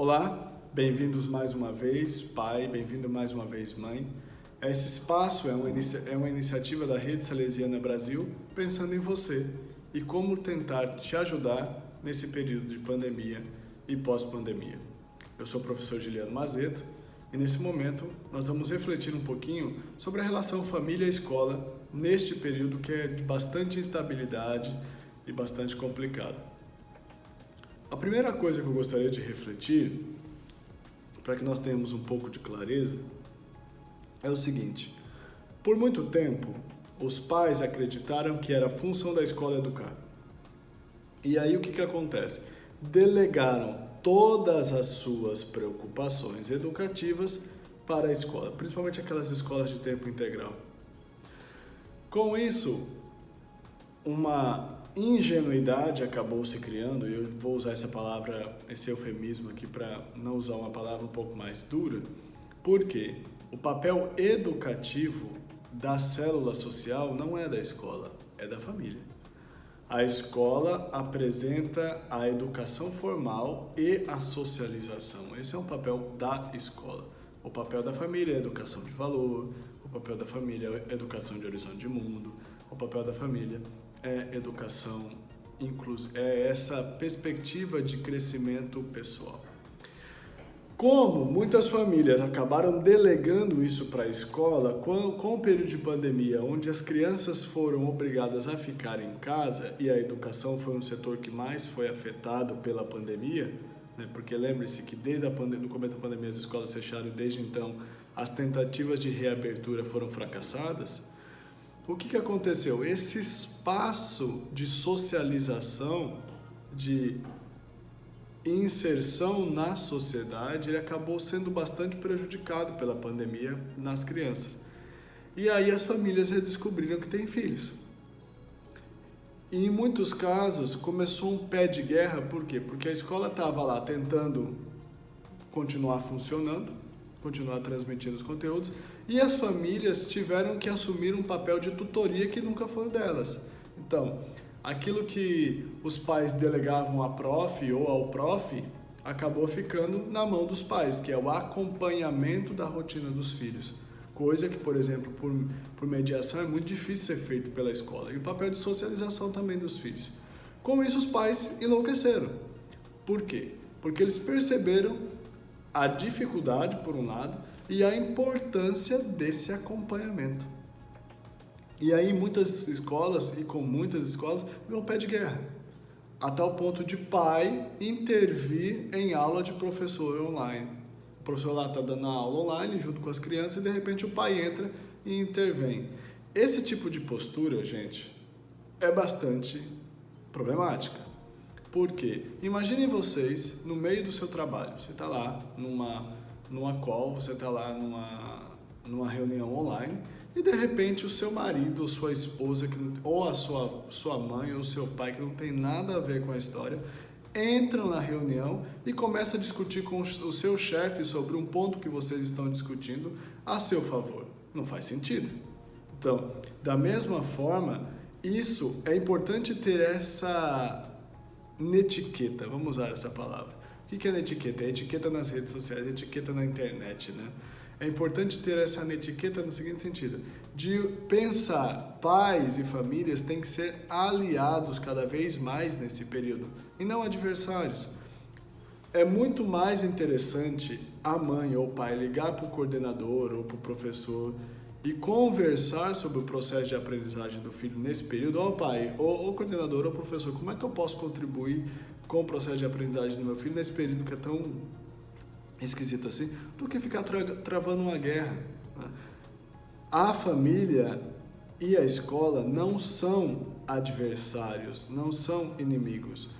Olá, bem-vindos mais uma vez, pai, bem-vindo mais uma vez, mãe. Esse espaço é uma iniciativa da Rede Salesiana Brasil, pensando em você e como tentar te ajudar nesse período de pandemia e pós-pandemia. Eu sou o professor Juliano Mazeto e nesse momento nós vamos refletir um pouquinho sobre a relação família-escola neste período que é de bastante instabilidade e bastante complicado. A primeira coisa que eu gostaria de refletir, para que nós tenhamos um pouco de clareza, é o seguinte: por muito tempo, os pais acreditaram que era função da escola educar. E aí o que acontece? Delegaram todas as suas preocupações educativas para a escola, principalmente aquelas escolas de tempo integral. Com isso, uma ingenuidade acabou se criando, e eu vou usar essa palavra, esse eufemismo aqui para não usar uma palavra um pouco mais dura, porque o papel educativo da célula social não é da escola, é da família. A escola apresenta a educação formal e a socialização. Esse é um papel da escola. O papel da família é a educação de valor, o papel da família é a educação de horizonte de mundo, o papel da família é educação inclusiva, é essa perspectiva de crescimento pessoal. Como muitas famílias acabaram delegando isso para a escola, com o período de pandemia, onde as crianças foram obrigadas a ficar em casa e a educação foi um setor que mais foi afetado pela pandemia, né? Porque lembre-se que desde o começo da pandemia as escolas fecharam e desde então as tentativas de reabertura foram fracassadas. O que aconteceu? Esse espaço de socialização, de inserção na sociedade, ele acabou sendo bastante prejudicado pela pandemia nas crianças. E aí as famílias redescobriram que têm filhos. E em muitos casos começou um pé de guerra, por quê? Porque a escola estava lá tentando continuar funcionando, continuar transmitindo os conteúdos, e as famílias tiveram que assumir um papel de tutoria que nunca foi delas. Então, aquilo que os pais delegavam à prof ou ao prof acabou ficando na mão dos pais, que é o acompanhamento da rotina dos filhos. Coisa que, por exemplo, por mediação é muito difícil ser feito pela escola. E o papel de socialização também dos filhos. Com isso, os pais enlouqueceram. Por quê? Porque eles perceberam a dificuldade, por um lado, e a importância desse acompanhamento. E aí muitas escolas, e com muitas escolas, virou pé de guerra. A tal ponto de pai intervir em aula de professor online. O professor lá está dando a aula online junto com as crianças e de repente o pai entra e intervém. Esse tipo de postura, gente, é bastante problemática. Por quê? Imaginem vocês no meio do seu trabalho. Você está lá numa call, você está lá numa reunião online e de repente o seu marido ou sua esposa, ou a sua mãe ou seu pai, que não tem nada a ver com a história, entram na reunião e começam a discutir com o seu chefe sobre um ponto que vocês estão discutindo a seu favor. Não faz sentido. Então, da mesma forma, isso é importante ter essa netiqueta, vamos usar essa palavra. O que é netiqueta? É etiqueta nas redes sociais, é etiqueta na internet, né? É importante ter essa netiqueta no seguinte sentido, de pensar, pais e famílias têm que ser aliados cada vez mais nesse período, e não adversários. É muito mais interessante a mãe ou o pai ligar para o coordenador ou para o professor e conversar sobre o processo de aprendizagem do filho nesse período. Ó pai, ou coordenador, ou professor, como é que eu posso contribuir com o processo de aprendizagem do meu filho nesse período que é tão esquisito assim, do que ficar travando uma guerra, né? A família e a escola não são adversários, não são inimigos.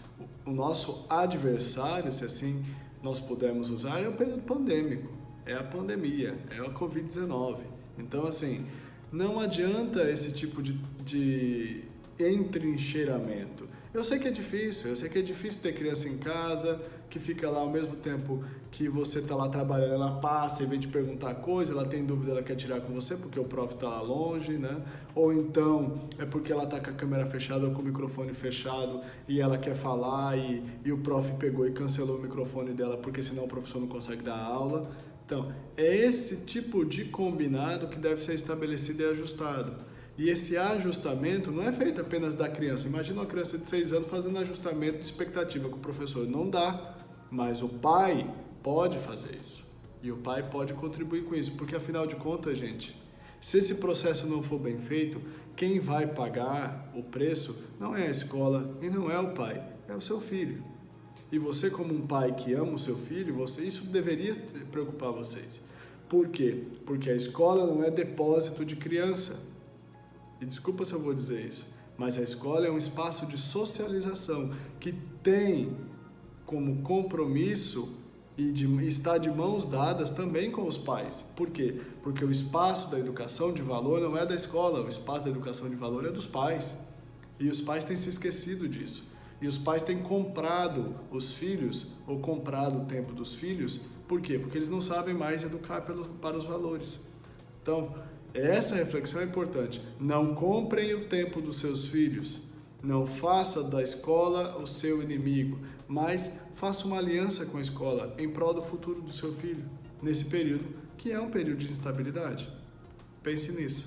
O nosso adversário, se assim nós pudermos usar, é o período pandêmico, é a pandemia, é a Covid-19. Então, assim, não adianta esse tipo de entrincheiramento. Eu sei que é difícil ter criança em casa, que fica lá ao mesmo tempo que você está lá trabalhando, ela passa e vem te perguntar coisa, ela tem dúvida, ela quer tirar com você porque o prof está lá longe, né? Ou então é porque ela está com a câmera fechada ou com o microfone fechado e ela quer falar e o prof pegou e cancelou o microfone dela porque senão o professor não consegue dar aula. Então, é esse tipo de combinado que deve ser estabelecido e ajustado. E esse ajustamento não é feito apenas da criança. Imagina uma criança de 6 anos fazendo ajustamento de expectativa com o professor. Não dá, mas o pai pode fazer isso. E o pai pode contribuir com isso, porque afinal de contas, gente, se esse processo não for bem feito, quem vai pagar o preço não é a escola e não é o pai, é o seu filho. E você, como um pai que ama o seu filho, isso deveria preocupar vocês. Por quê? Porque a escola não é depósito de criança. E desculpa se eu vou dizer isso, mas a escola é um espaço de socialização que tem como compromisso está de mãos dadas também com os pais. Por quê? Porque o espaço da educação de valor não é da escola, o espaço da educação de valor é dos pais. E os pais têm se esquecido disso. E os pais têm comprado os filhos, ou comprado o tempo dos filhos, por quê? Porque eles não sabem mais educar para os valores. Então, essa reflexão é importante. Não comprem o tempo dos seus filhos. Não faça da escola o seu inimigo, mas faça uma aliança com a escola em prol do futuro do seu filho, nesse período que é um período de instabilidade. Pense nisso.